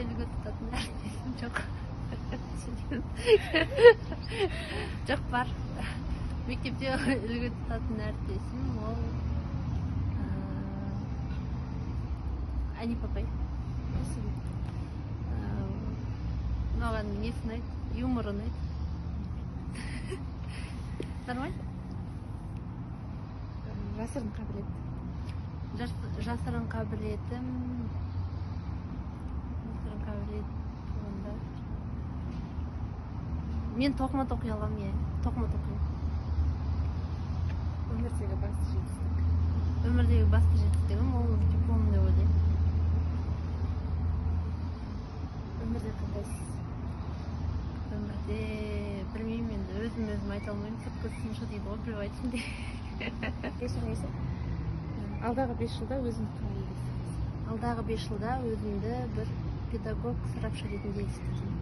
үлгү тутатын әріптесім жоқ. Жоқ бар. Мектепте үлгү тутатын әріптесім ол Ани папай. Маған несін айт, юморын айт. Нормально? Жасырын қабілет. Жасырын қабілетім онда. Мен тоқмат оқи алам, тоқмат оқимын. Өмірдегі басты жетістік. Өмірдегі басты жетістігім ол диплом деп ойлаймын. Өмірде қандайсыз? Өмірде білмеймін, енді өзім айта алмаймын, сыртқы сыншы дейді ғой, біреу айтсын де. Несі? Алдағы 5 жылда өзіңді қалай елестетесіз? Алдағы 5 жылда өзімді бір педагог, сарапшы ретінде елестетемін.